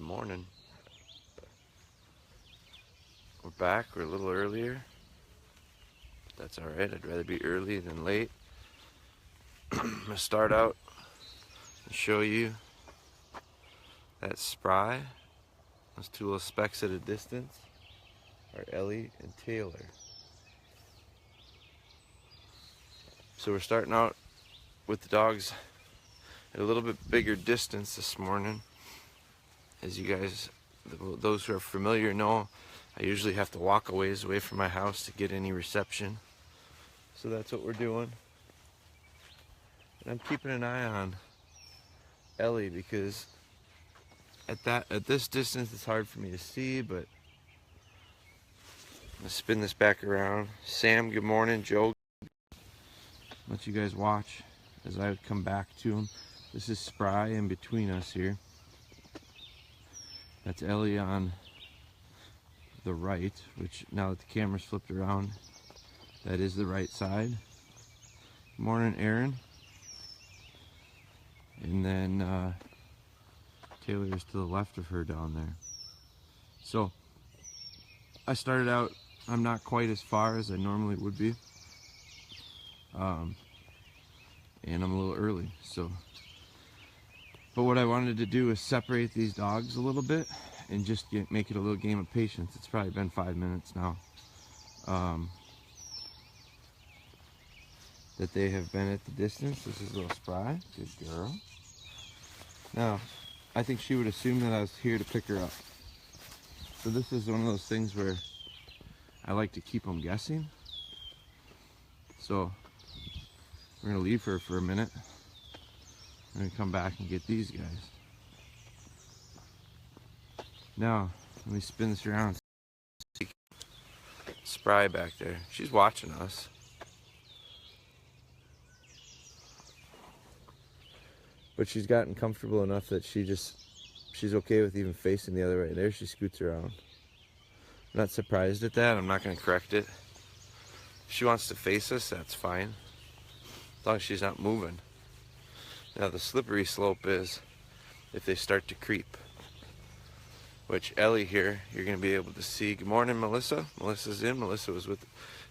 Morning. We're back. We're a little earlier. That's alright. I'd rather be early than late. I'm going to start out and show you that Spry. Those two little specks at a distance are Ellie and Taylor. So we're starting out with the dogs at a little bit bigger distance this morning. As you guys, those who are familiar know, I usually have to walk a ways away from my house to get any reception. So that's what we're doing. And I'm keeping an eye on Ellie because at this distance it's hard for me to see, but I'm gonna spin this back around. Sam, good morning. Joe, let you guys watch as I come back to him. This is Spry in between us here. That's Ellie on the right, which now that the camera's flipped around, that is the right side. Good morning, Aaron. And then Taylor is to the left of her down there. So I started out, I'm not quite as far as I normally would be. And I'm a little early, so. But what I wanted to do is separate these dogs a little bit and just make it a little game of patience. It's probably been 5 minutes now that they have been at the distance. This is little Spry, good girl. Now, I think she would assume that I was here to pick her up. So this is one of those things where I like to keep them guessing. So we're gonna leave her for a minute. We're gonna come back and get these guys. Now, let me spin this around. Spry back there. She's watching us. But she's gotten comfortable enough that she's okay with even facing the other way. There she scoots around. I'm not surprised at that. I'm not gonna correct it. If she wants to face us, that's fine. As long as she's not moving. Now the slippery slope is if they start to creep, which Ellie here, you're going to be able to see. Good morning, Melissa. Melissa's in. Melissa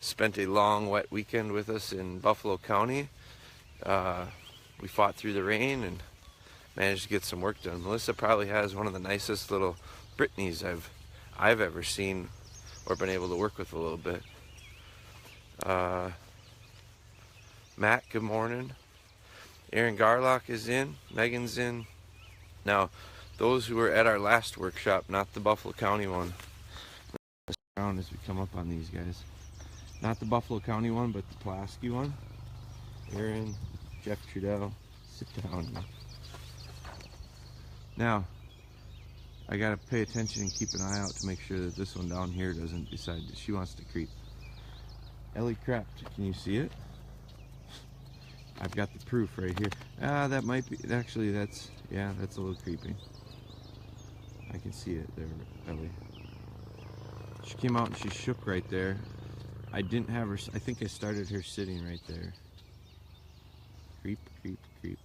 spent a long wet weekend with us in Buffalo County. We fought through the rain and managed to get some work done. Melissa probably has one of the nicest little Brittany's I've ever seen or been able to work with a little bit. Matt, good morning. Aaron Garlock is in, Megan's in. Now, those who were at our last workshop, not the Buffalo County one, around as we come up on these guys. Not the Buffalo County one, but the Pulaski one. Aaron, Jeff Trudell, sit down. Now, I gotta pay attention and keep an eye out to make sure that this one down here doesn't decide that she wants to creep. Ellie crept, can you see it? I've got the proof right here. That might be, actually that's a little creepy. I can see it there, Ellie. She came out and she shook right there. I didn't have her, I think I started her sitting right there. Creep, creep, creep.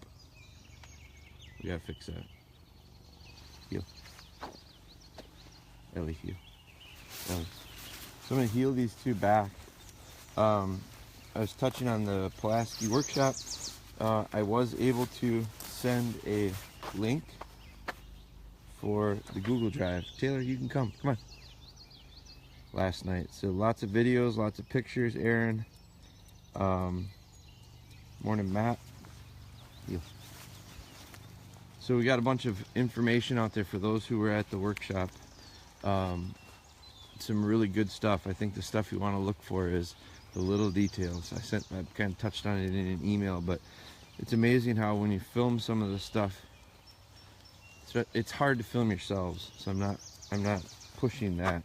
We gotta fix that. Heel. Ellie, heel. Ellie. So I'm gonna heel these two back. I was touching on the Pulaski workshop. I was able to send a link for the Google Drive. Taylor, you can come on. Last night. So lots of videos, lots of pictures. Aaron. Morning, Matt. Yeah. So we got a bunch of information out there for those who were at the workshop. Some really good stuff. I think the stuff you want to look for is the little details. I kind of touched on it in an email, but it's amazing how when you film some of the stuff, it's hard to film yourselves. So I'm not pushing that.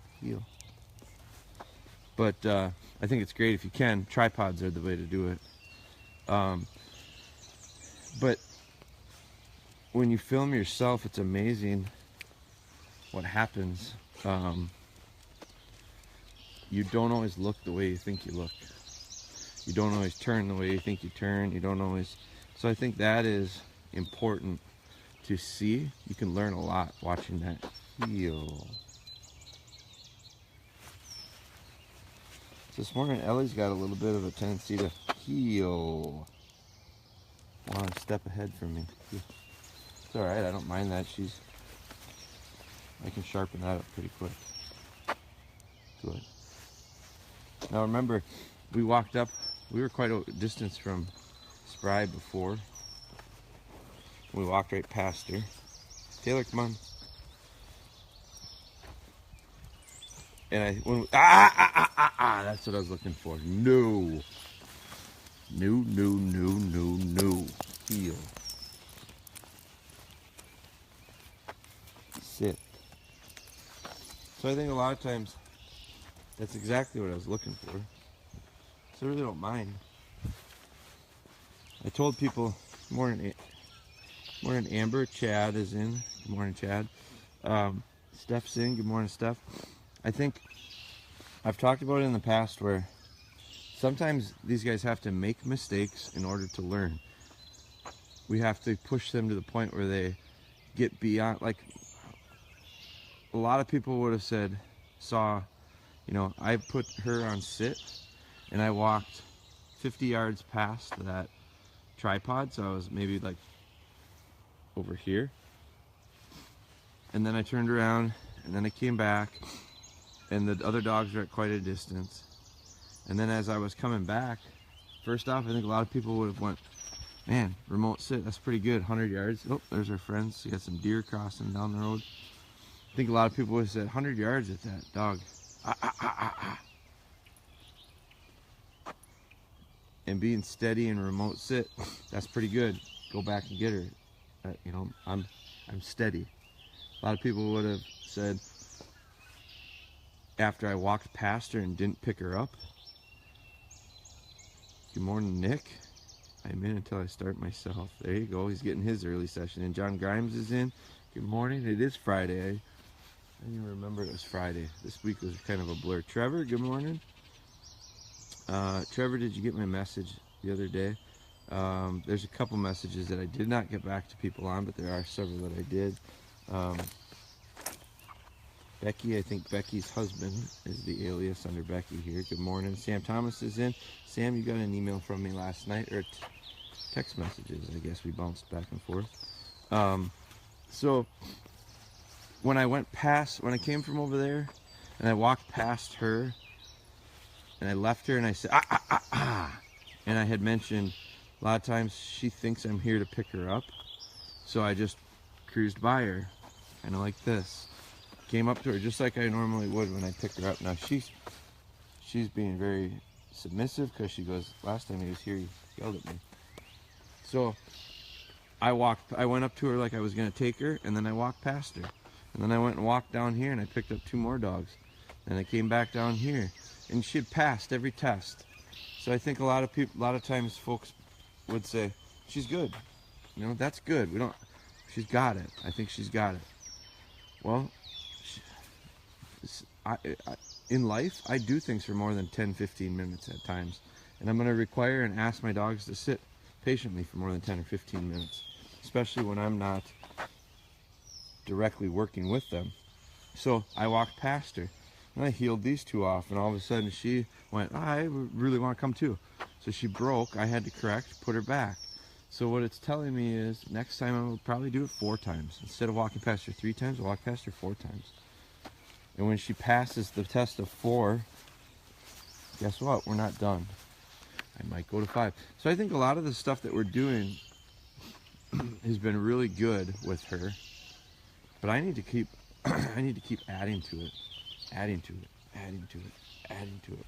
But I think it's great if you can. Tripods are the way to do it. But when you film yourself, it's amazing what happens. You don't always look the way you think you look. You don't always turn the way you think you turn. You don't always. So I think that is important to see. You can learn a lot watching that heel. So this morning, Ellie's got a little bit of a tendency to heel. Want to step ahead from me. It's all right. I don't mind that. I can sharpen that up pretty quick. Good. Now remember, we walked up. We were quite a distance from Spry before. We walked right past her. Taylor, come on. And that's what I was looking for. No. No. Heel. Sit. So I think a lot of times that's exactly what I was looking for. So I really don't mind. I told people, morning Amber, Chad is in. Good morning, Chad. Steph's in. Good morning, Steph. I think I've talked about it in the past where sometimes these guys have to make mistakes in order to learn. We have to push them to the point where they get beyond, like a lot of people would have said, I put her on sit and I walked 50 yards past that tripod, so I was maybe like over here, and then I turned around and then I came back and the other dogs were at quite a distance, and then as I was coming back, first off, I think a lot of people would have went, man, remote sit, that's pretty good, 100 yards. Oh, there's our friends. You got some deer crossing down the road. I think a lot of people would have said 100 yards at that dog. And being steady and remote sit, that's pretty good. Go back and get her. I'm steady. A lot of people would have said, after I walked past her and didn't pick her up, good morning, Nick. I'm in until I start myself. There you go. He's getting his early session. And John Grimes is in. Good morning. It is Friday. I didn't even remember it was Friday. This week was kind of a blur. Trevor, good morning. Trevor, did you get my message the other day? There's a couple messages that I did not get back to people on, but there are several that I did. Becky, I think Becky's husband is the alias under Becky here. Good morning. Sam Thomas is in. Sam, you got an email from me last night, or text messages. I guess we bounced back and forth. So when I came from over there and I walked past her and I left her and I said, and I had mentioned a lot of times she thinks I'm here to pick her up. So I just cruised by her, kind of like this. Came up to her just like I normally would when I pick her up. Now she's being very submissive because she goes, last time he was here he yelled at me. So I went up to her like I was going to take her, and then I walked past her. And then I went and walked down here and I picked up 2 more dogs. And I came back down here and she had passed every test. So I think a lot of times folks would say, she's good. That's good. She's got it. I think she's got it. Well, in life, I do things for more than 10, 15 minutes at times. And I'm going to require and ask my dogs to sit patiently for more than 10 or 15 minutes, especially when I'm not directly working with them. So I walked past her and I heeled these 2 off, and all of a sudden she went, I really want to come too. So she broke. I had to correct, put her back. So what it's telling me is next time I will probably do it 4 times. Instead of walking past her 3 times, I'll walk past her 4 times. And when she passes the test of 4, guess what? We're not done. I might go to 5. So I think a lot of the stuff that we're doing has been really good with her. But I need to keep adding to it.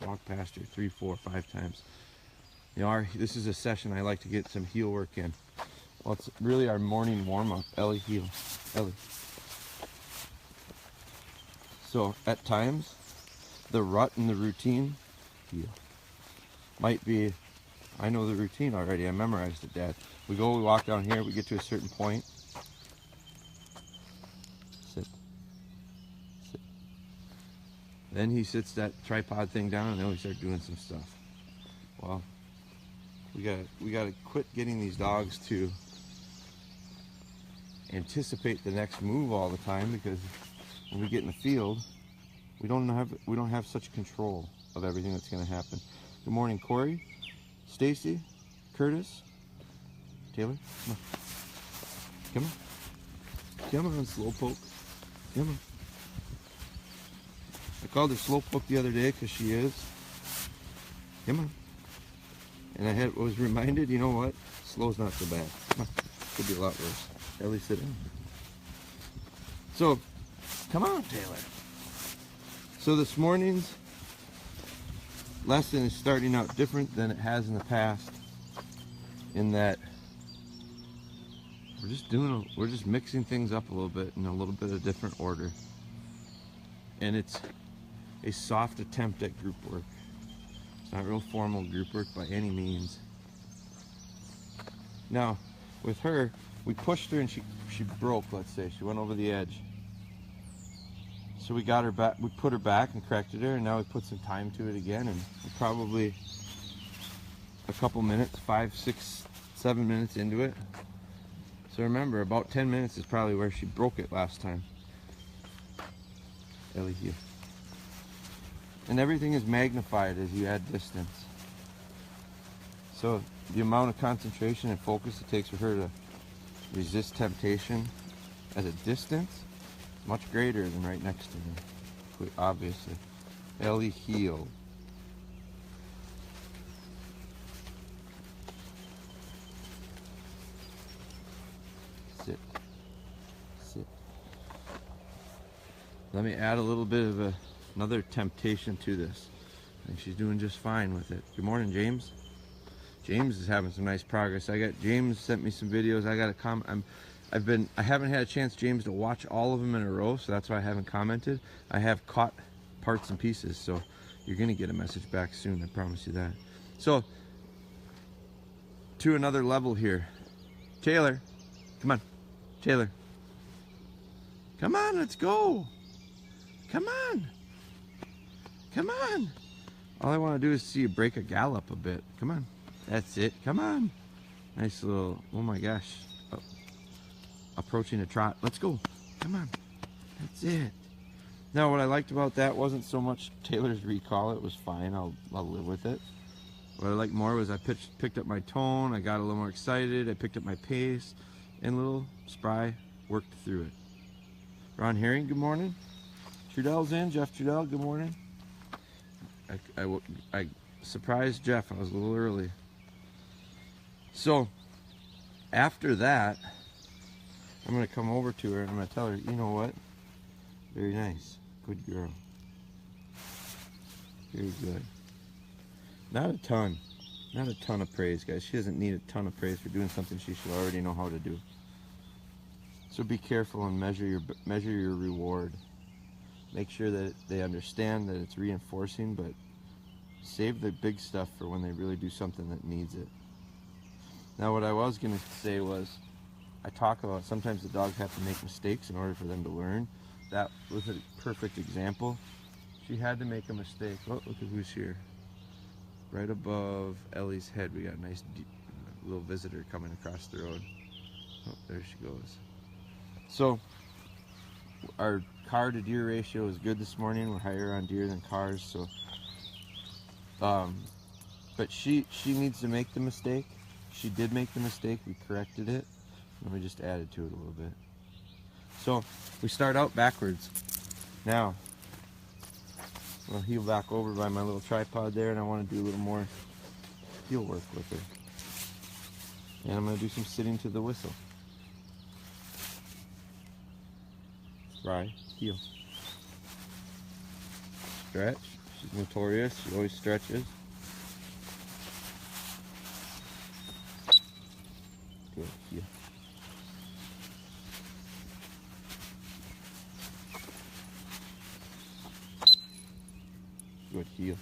Walk past her 3, 4, 5 times. This is a session I like to get some heel work in. Well, it's really our morning warm-up. Ellie, heel. Ellie. So at times, the rut and the routine, heel. Might be, I know the routine already. I memorized it, Dad. We walk down here, we get to a certain point. Sit. Then he sits that tripod thing down, and then we start doing some stuff. Well, we gotta quit getting these dogs to anticipate the next move all the time, because when we get in the field, we don't have such control of everything that's going to happen. Good morning, Corey, Stacy, Curtis, Taylor. Come on. Come on, Slowpoke. Come on. I called her Slowpoke the other day because she is. Come on. And I was reminded, you know what? Slow's not so bad. Could be a lot worse. At least sit down. So, come on, Taylor. So this morning's lesson is starting out different than it has in the past, in that we're just mixing things up a little bit in a little bit of different order. And it's a soft attempt at group work. It's not real formal group work by any means. Now, with her, we pushed her and she broke, let's say. She went over the edge. So we got her back, we put her back and corrected her, and now we put some time to it again, and probably a couple minutes, 5, 6, 7 minutes into it. So remember, about 10 minutes is probably where she broke it last time. Ellie here. And everything is magnified as you add distance. So the amount of concentration and focus it takes for her to resist temptation at a distance is much greater than right next to her, obviously. Ellie heel. Sit. Sit. Let me add a little bit of another temptation to this. I think she's doing just fine with it. Good morning, James. James is having some nice progress. James sent me some videos. I got a comment. I haven't had a chance, James, to watch all of them in a row, so that's why I haven't commented. I have caught parts and pieces, so you're gonna get a message back soon, I promise you that. So, to another level here. Taylor, come on. Taylor. Come on, let's go. Come on. Come on. All I want to do is see you break a gallop a bit. Come on. That's it. Come on. Nice little, oh my gosh. Oh, approaching a trot. Let's go. Come on. That's it. Now, what I liked about that wasn't so much Taylor's recall. It was fine. I'll live with it. What I liked more was I picked up my tone. I got a little more excited. I picked up my pace. And little Spry worked through it. Ron Herring, good morning. Trudell's in. Jeff Trudell, good morning. I surprised Jeff. I was a little early. So, after that, I'm going to come over to her and I'm going to tell her, you know what? Very nice. Good girl. Very good. Not a ton of praise, guys. She doesn't need a ton of praise for doing something she should already know how to do. So be careful and measure your reward. Make sure that they understand that it's reinforcing, but save the big stuff for when they really do something that needs it. Now, what I was going to say was, I talk about sometimes the dogs have to make mistakes in order for them to learn. That was a perfect example. She had to make a mistake. Oh, look at who's here. Right above Ellie's head, we got a nice little visitor coming across the road. Oh, there she goes. So, our car to deer ratio is good this morning. We're higher on deer than cars, so but she needs to make the mistake. She did make the mistake. We corrected it, and we just added to it a little bit. So we start out backwards. Now I'll heel back over by my little tripod there, and I want to do a little more heel work with her. And I'm going to do some sitting to the whistle. Spry, heel. Stretch. She's notorious. She always stretches. Good, heel. Good, heel.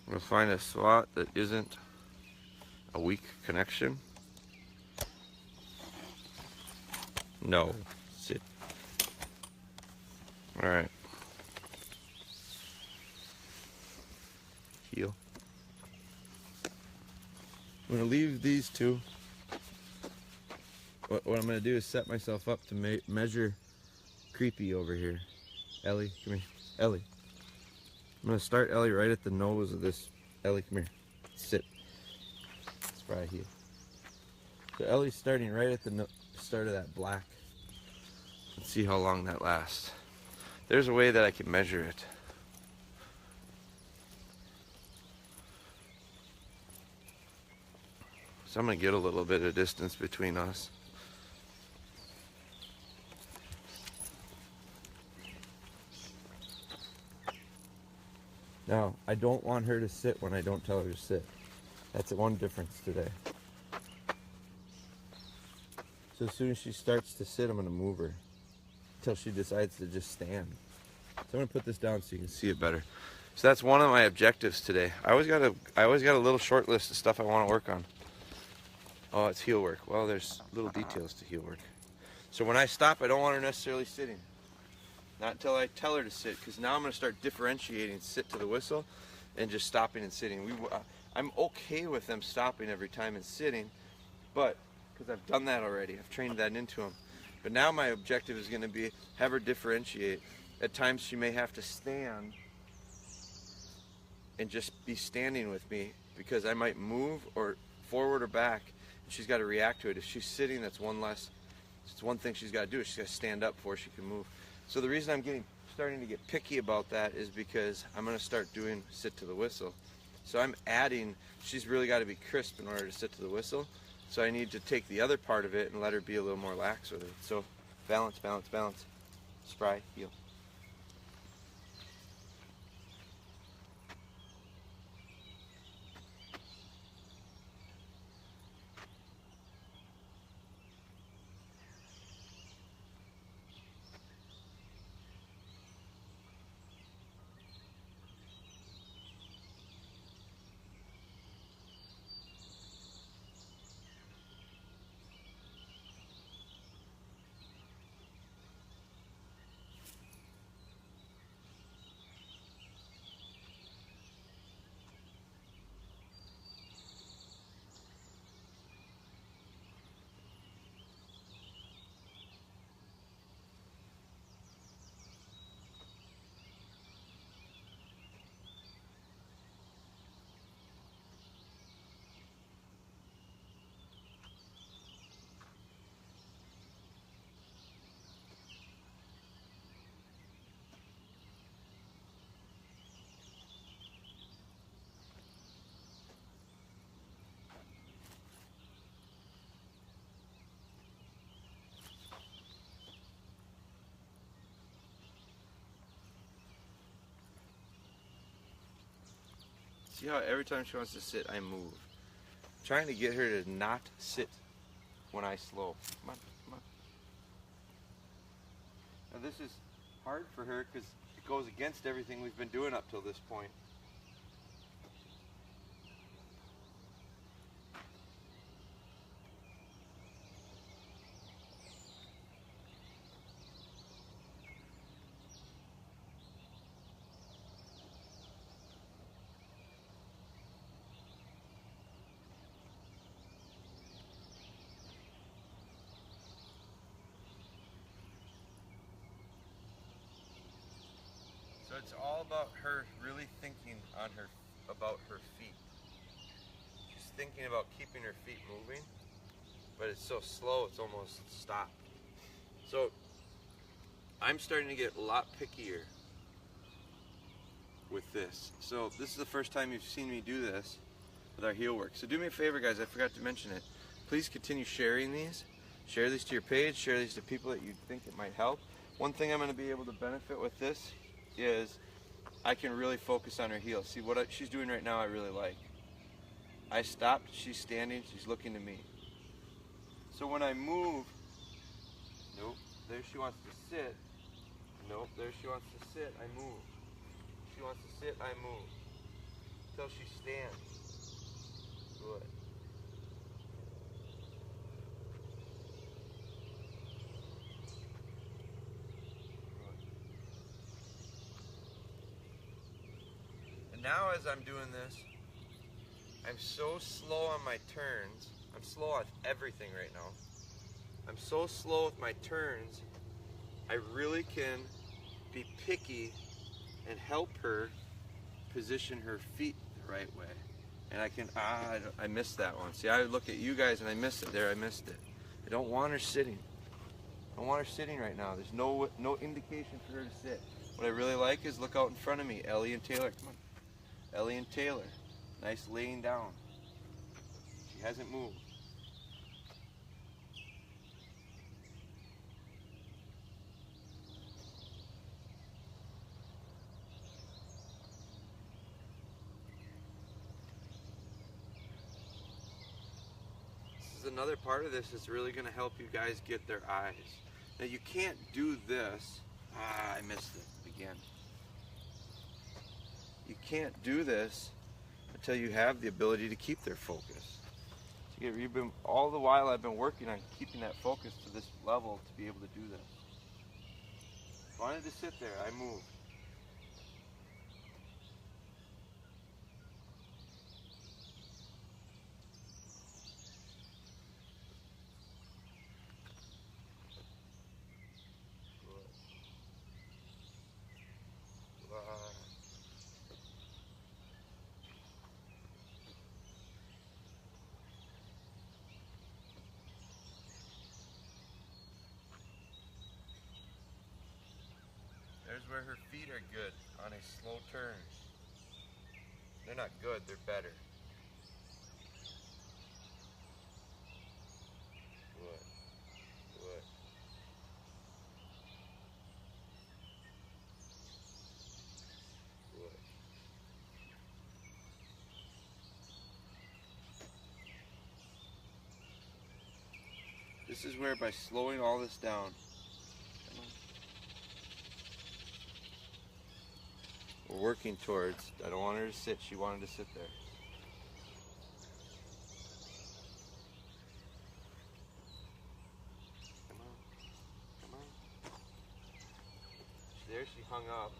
We'll find a slot that isn't a weak connection. No. Sit. All right. Heel. I'm going to leave these two. What I'm going to do is set myself up to measure Creepy over here. Ellie, come here. Ellie. I'm going to start Ellie right at the nose of this. Ellie, come here. Sit. Spry heel. So Ellie's starting right at the start of that black. Let's see how long that lasts. There's a way that I can measure it. So I'm going to get a little bit of distance between us. Now, I don't want her to sit when I don't tell her to sit. That's one difference today. So as soon as she starts to sit, I'm going to move her until she decides to just stand. So I'm going to put this down so you can see it better. So that's one of my objectives today. I always got a little short list of stuff I want to work on. Oh, it's heel work. Well, there's little details to heel work. So when I stop, I don't want her necessarily sitting. Not until I tell her to sit, because now I'm going to start differentiating sit to the whistle and just stopping and sitting. I'm okay with them stopping every time and sitting, but because I've done that already. I've trained that into them. But now my objective is going to be have her differentiate. At times she may have to stand and just be standing with me because I might move or forward or back, and she's got to react to it. If she's sitting, that's one less. It's one thing she's got to do. She's got to stand up before she can move. So the reason I'm starting to get picky about that is because I'm going to start doing sit to the whistle. So I'm adding, she's really got to be crisp in order to sit to the whistle. So I need to take the other part of it and let her be a little more lax with it. So balance, balance, balance. Spry, heel. See how every time she wants to sit, I move. I'm trying to get her to not sit when I slow. Come on, come on. Now this is hard for her because it goes against everything we've been doing up till this point. So it's all about her really thinking about her feet. She's thinking about keeping her feet moving, but it's so slow it's almost stopped. So I'm starting to get a lot pickier with this. So this is the first time you've seen me do this with our heel work. So do me a favor, guys, I forgot to mention it. Please continue sharing these. Share these to your page, share these to people that you think it might help. One thing I'm going to be able to benefit with this is I can really focus on her heel. See what she's doing right now I really like. I stopped, she's standing, she's looking to me. So when I move, nope, there she wants to sit. Nope, there she wants to sit, I move. She wants to sit, I move. Until she stands. Good. Now as I'm doing this, I'm so slow on my turns. I'm slow on everything right now. I'm so slow with my turns, I really can be picky and help her position her feet the right way. And I can, I missed that one. See, I would look at you guys and I missed it there, I missed it. I don't want her sitting. I don't want her sitting right now. There's no indication for her to sit. What I really like is look out in front of me, Ellie and Taylor, come on. Ellie and Taylor, nice laying down. She hasn't moved. Another part of this is really going to help you guys get their eyes. Now you can't do this. I missed it again. You can't do this until you have the ability to keep their focus. So you've been, all the while I've been working on keeping that focus to this level to be able to do this. Wanted to sit there, I moved. There's where her feet are good on a slow turn. They're not good, they're better. Good. Good. Good. This is where by slowing all this down, we're working towards, I don't want her to sit, she wanted to sit there. Come on, come on. There she hung up.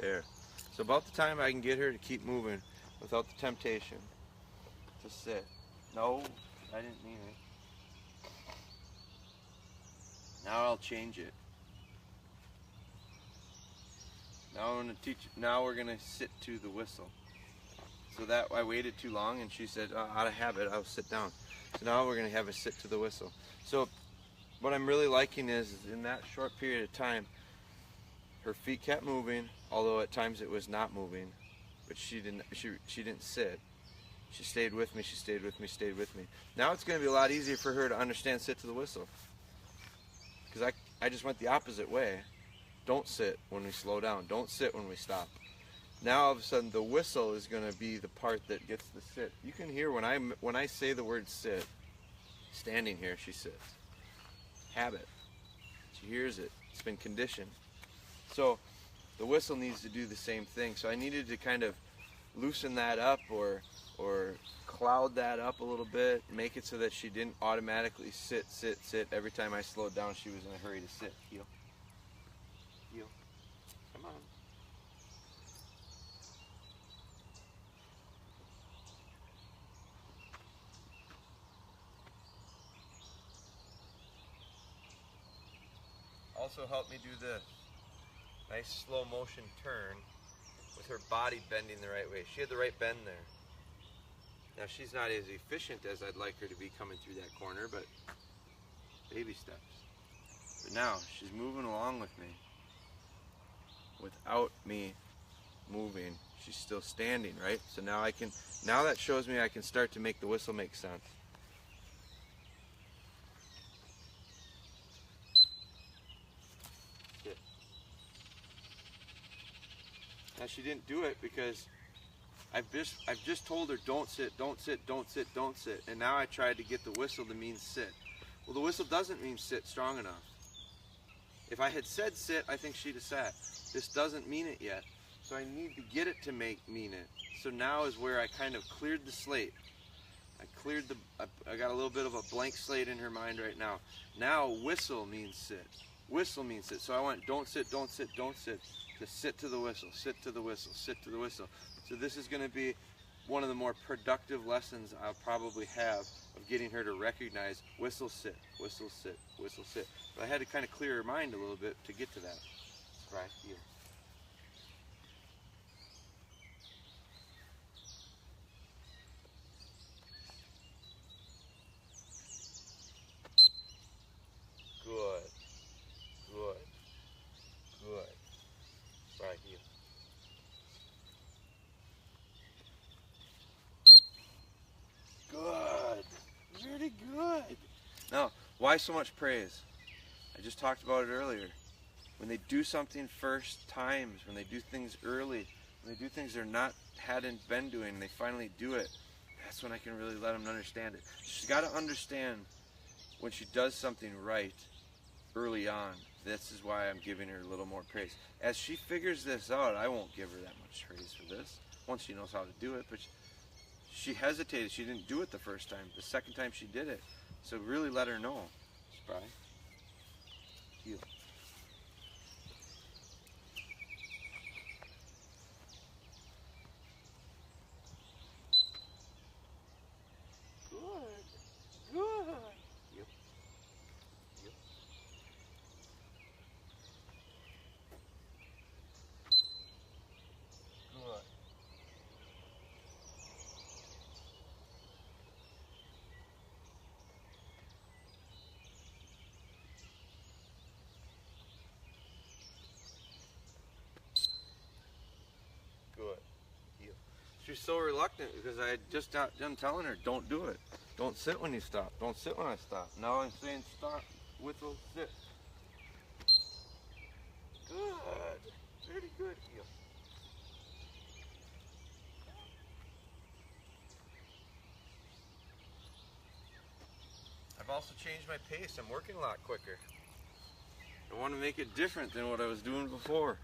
There. So about the time I can get her to keep moving without the temptation to sit. No, I didn't mean it. Now I'll change it. Now I'm going to teach. Now we're going to sit to the whistle. So that I waited too long and she said, out of habit, I'll sit down. So now we're going to have a sit to the whistle. So what I'm really liking is in that short period of time, her feet kept moving, although at times it was not moving, but she didn't sit. She stayed with me, she stayed with me, stayed with me. Now it's going to be a lot easier for her to understand sit to the whistle. Because I just went the opposite way. Don't sit when we slow down. Don't sit when we stop. Now all of a sudden the whistle is going to be the part that gets the sit. You can hear when I say the word sit, standing here, she sits. Habit. She hears it. It's been conditioned. So the whistle needs to do the same thing. So I needed to kind of loosen that up or cloud that up a little bit, make it so that she didn't automatically sit every time I slowed down. She was in a hurry to sit. Heel. Heel. Come on. Also help me do this. Nice slow motion turn with her body bending the right way. She had the right bend there. Now she's not as efficient as I'd like her to be coming through that corner, but baby steps. But now she's moving along with me. without me moving. She's still standing, right? So now now that shows me I can start to make the whistle make sense. Sit. Now she didn't do it because I've just told her don't sit, don't sit, don't sit, don't sit, and now I tried to get the whistle to mean sit. Well, the whistle doesn't mean sit strong enough. If I had said sit, I think she'd have sat. This doesn't mean it yet, so I need to get it to mean it. So now is where I kind of cleared the slate. I got a little bit of a blank slate in her mind right now. Now whistle means sit. Whistle means sit. So I went don't sit, don't sit, don't sit, to sit to the whistle, sit to the whistle, sit to the whistle. So this is going to be one of the more productive lessons I'll probably have of getting her to recognize whistle, sit, whistle, sit, whistle, sit. But I had to kind of clear her mind a little bit to get to that. Spry, heel. Good, good, good. Spry, heel. Good, very good. Now, why so much praise? I just talked about it earlier. When they do something first times, when they do things early, when they do things they're not hadn't been doing, and they finally do it, that's when I can really let them understand it. She's got to understand when she does something right early on. This is why I'm giving her a little more praise. As she figures this out, I won't give her that much praise for this, once she knows how to do it, but she hesitated. She didn't do it the first time. The second time she did it. So really let her know. Spry. Heel. Good. Good. Yep. Yep. Good. Good. Heel. She's so reluctant because I had just got done telling her, don't do it. Don't sit when you stop. Don't sit when I stop. Now I'm saying stop, whistle, sit. Good. Very good. Heel. I've also changed my pace. I'm working a lot quicker. I want to make it different than what I was doing before.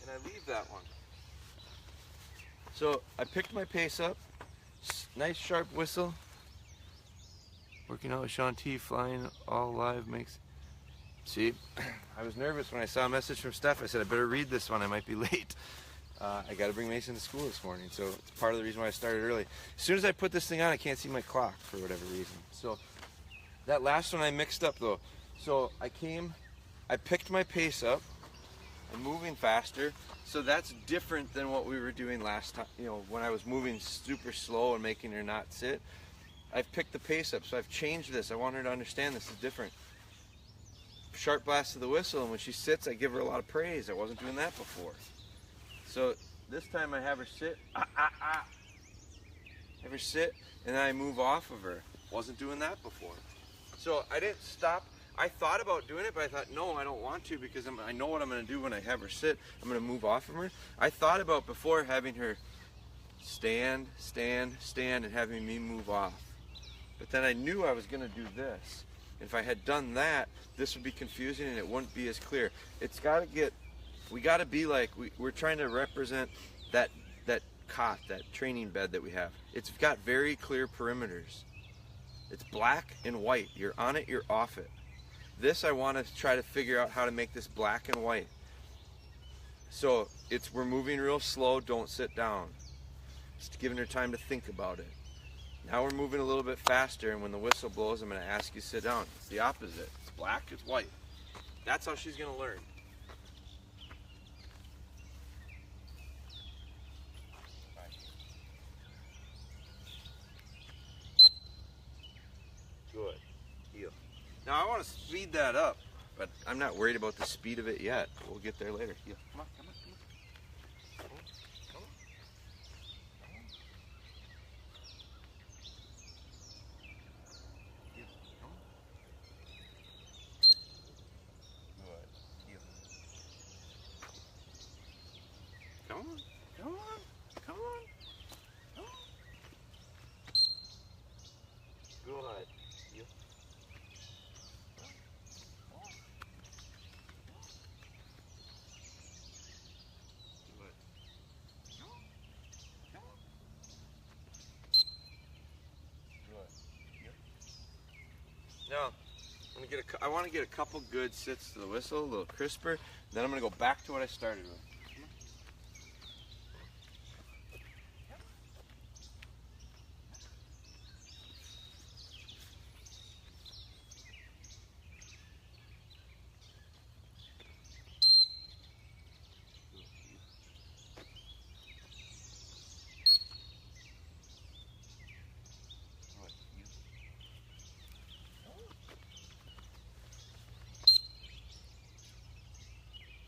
And I leave that one. So I picked my pace up, nice sharp whistle. Working out with Sean T, flying all live makes, see, I was nervous when I saw a message from Steph. I said, I better read this one, I might be late. I got to bring Mason to school this morning, so it's part of the reason why I started early. As soon as I put this thing on, I can't see my clock for whatever reason. So that last one I mixed up though. So I picked my pace up, I'm moving faster, so that's different than what we were doing last time, you know, when I was moving super slow and making her not sit. I've picked the pace up, so I've changed this. I want her to understand this is different. Sharp blast to the whistle, and when she sits, I give her a lot of praise. I wasn't doing that before. So this time I have her sit, have her sit, and then I move off of her. Wasn't doing that before. So I didn't stop. I thought about doing it, but I thought, no, I don't want to, because I know what I'm going to do when I have her sit. I'm going to move off of her. I thought about before having her stand, stand, stand, and having me move off. But then I knew I was going to do this. If I had done that, this would be confusing and it wouldn't be as clear. It's got to get we got to be like, we're trying to represent that cot, that training bed that we have. It's got very clear perimeters. It's black and white. You're on it, you're off it. This, I want to try to figure out how to make this black and white. So we're moving real slow, don't sit down. Just giving her time to think about it. Now we're moving a little bit faster, and when the whistle blows, I'm going to ask you to sit down. It's the opposite. It's black, it's white. That's how she's going to learn. Good. Heel. Now I want to speed that up, but I'm not worried about the speed of it yet. We'll get there later. Heel. Come on, come on, come on. Come on, come on, come on, come on. Good. Yeah. Good. Come on, come on. Good. Yeah. Now, I want to get a couple good sits to the whistle, a little crisper. Then I'm going to go back to what I started with.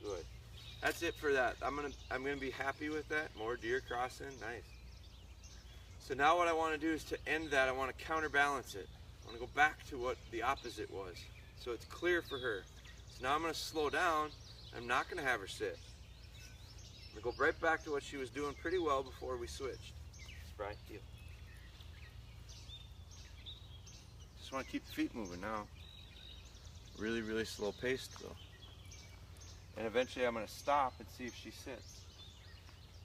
Good. That's it for that. I'm gonna be happy with that. More deer crossing, nice. So now what I want to do is to end that, I want to counterbalance it. I want to go back to what the opposite was, so it's clear for her. So now I'm gonna slow down. I'm not gonna have her sit. I'm gonna go right back to what she was doing pretty well before we switched. Spry, heel. Just want to keep the feet moving now. Really, really slow paced though. And eventually I'm going to stop and see if she sits.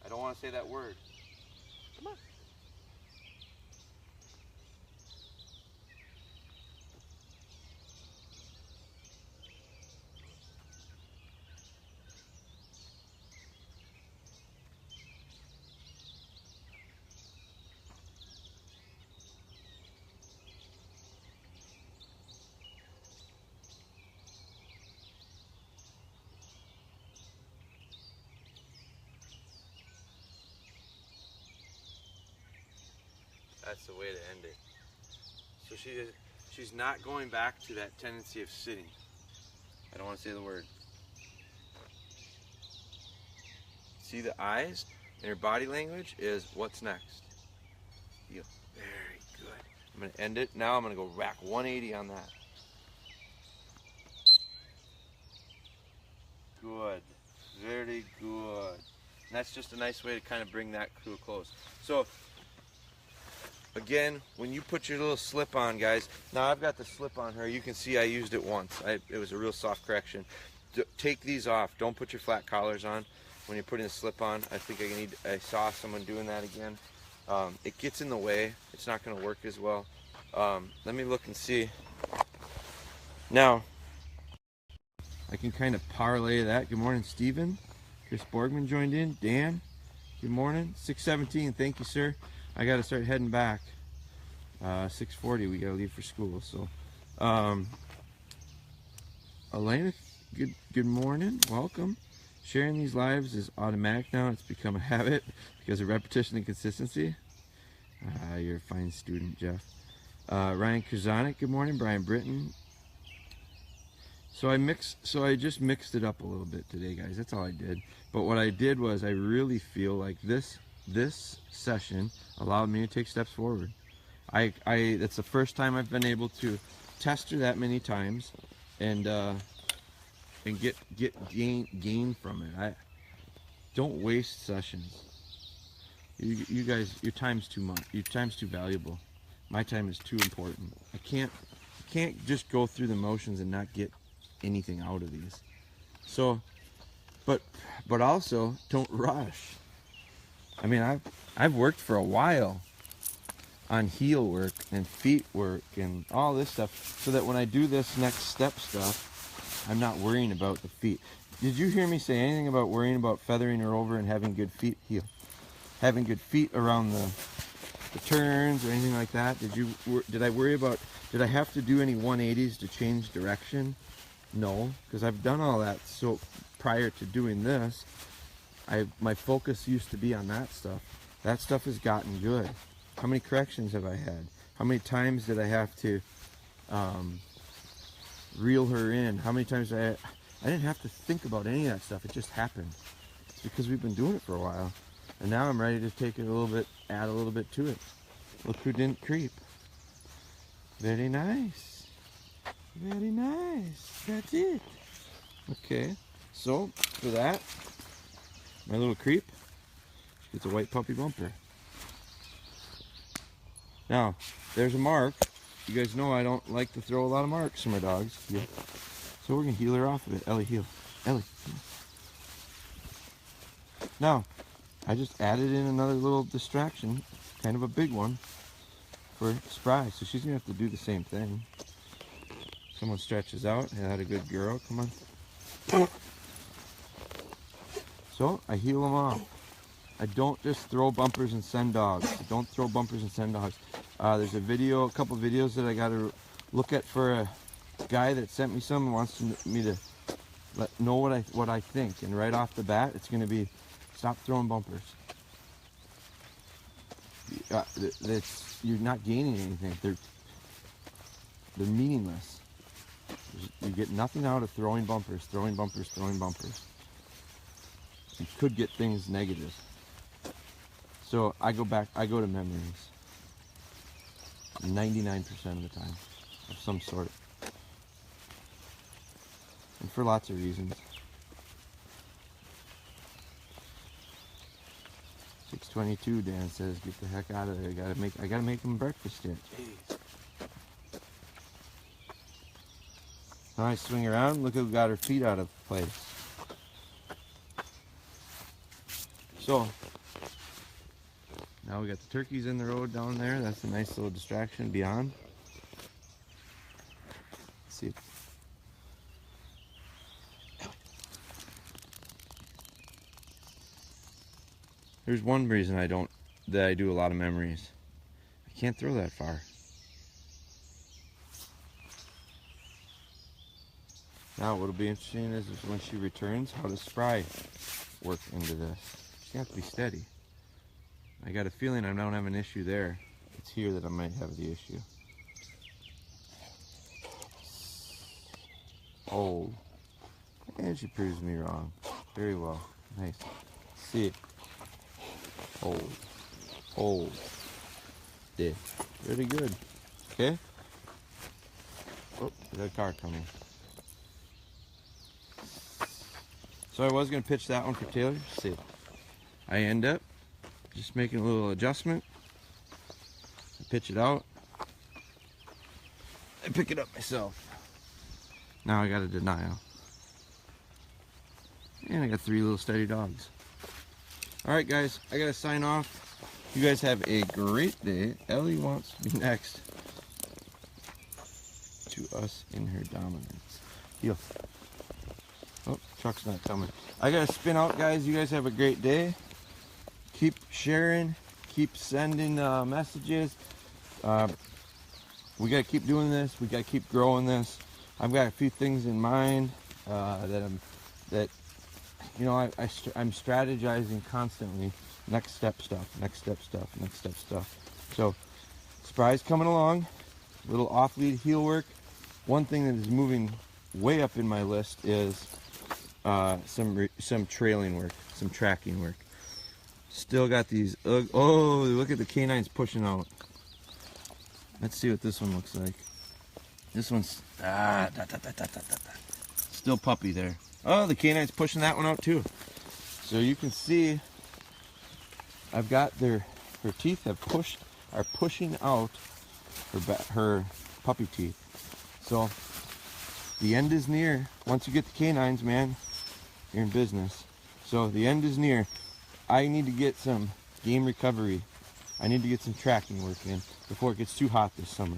I don't want to say that word. Come on. That's the way to end it. So she's not going back to that tendency of sitting. I don't want to say the word. See the eyes and her body language is what's next. Heel. Very good. I'm going to end it. Now I'm going to go back 180 on that. Good. Very good. And that's just a nice way to kind of bring that to a close. So again, when you put your little slip on, guys, now I've got the slip on her. You can see I used it once. It was a real soft correction. Take these off. Don't put your flat collars on when you're putting the slip on. I think I saw someone doing that again. It gets in the way. It's not going to work as well. Let me look and see. Now, I can kind of parlay that. Good morning, Steven. Chris Borgman joined in. Dan, good morning. 6:17, thank you, sir. I got to start heading back. 6:40, we got to leave for school. So, Elena, good morning. Welcome. Sharing these lives is automatic now. It's become a habit because of repetition and consistency. You're a fine student, Jeff. Ryan Krasanik, good morning. Brian Britton. So I just mixed it up a little bit today, guys. That's all I did. But what I did was I really feel like this session allowed me to take steps forward. That's the first time I've been able to test her that many times and get gain from it. Don't waste sessions. You guys, your time's too much. Your time's too valuable. My time is too important. I can't just go through the motions and not get anything out of these. So but also don't rush. I mean, I've worked for a while on heel work and feet work and all this stuff, so that when I do this next step stuff, I'm not worrying about the feet. Did you hear me say anything about worrying about feathering her over and having good feet having good feet around the turns or anything like that? Did I worry about, did I have to do any 180s to change direction? No, because I've done all that. So prior to doing this, my focus used to be on that stuff. That stuff has gotten good. How many corrections have I had? How many times did I have to reel her in? How many times I didn't have to think about any of that stuff. It just happened. It's because we've been doing it for a while. And now I'm ready to take it a little bit, add a little bit to it. Look who didn't creep. Very nice. Very nice. That's it. Okay. So, for that, my little creep gets a white puppy bumper. Now, there's a mark. You guys know I don't like to throw a lot of marks on my dogs. Yeah. So we're going to heel her off of it. Ellie, heel. Ellie. Now, I just added in another little distraction, kind of a big one, for Spry. So she's going to have to do the same thing. Someone stretches out. Had a good girl. Come on. So, I heel them off. I don't just throw bumpers and send dogs. I don't throw bumpers and send dogs. There's a couple videos that I got to look at for a guy that sent me some and wants me to know what I think. And right off the bat, it's going to be, stop throwing bumpers. You're not gaining anything. They're meaningless. You get nothing out of throwing bumpers, throwing bumpers, throwing bumpers. You could get things negative. So I go to memories 99% of the time of some sort. And for lots of reasons. 6:22, Dan says, get the heck out of there. I gotta make him breakfast yet. Jeez. Now I swing around, look who got her feet out of place. So, now we got the turkeys in the road down there. That's a nice little distraction beyond. Let's see. There's one reason I do a lot of memories. I can't throw that far. Now what'll be interesting is when she returns, how does Spry work into this? She has to be steady. I got a feeling I don't have an issue there. It's here that I might have the issue. Hold. And she proves me wrong. Very well. Nice. See it. Hold. Hold. There. Very good. Okay? Oh, there's a car coming. So I was going to pitch that one for Taylor. See. I end up just making a little adjustment. I pitch it out. I pick it up myself. Now I got a denial. And I got 3 little steady dogs. Alright guys, I gotta sign off. You guys have a great day. Ellie wants to be next to us in her dominance. Heel. Oh, truck's not coming. I gotta spin out, guys. You guys have a great day. Keep sharing. Keep sending messages. We gotta keep doing this. We gotta keep growing this. I've got a few things in mind I'm strategizing constantly. Next step stuff. Next step stuff. Next step stuff. So, Spry's coming along. Little off-lead heel work. One thing that is moving way up in my list is some trailing work, some tracking work. Still got these. Oh, look at the canines pushing out. Let's see what this one looks like. This one's still puppy there. Oh, the canine's pushing that one out too. So you can see, I've got her teeth are pushing out her puppy teeth. So the end is near. Once you get the canines, man, you're in business. So the end is near. I need to get some game recovery. I need to get some tracking work in before it gets too hot this summer.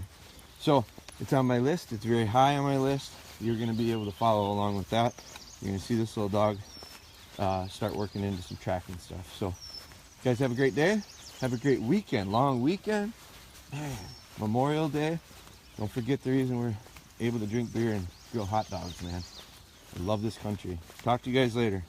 So it's on my list. It's very high on my list. You're going to be able to follow along with that. You're going to see this little dog start working into some tracking stuff. So you guys have a great day. Have a great weekend. Long weekend. Man, Memorial Day. Don't forget the reason we're able to drink beer and grill hot dogs, man. I love this country. Talk to you guys later.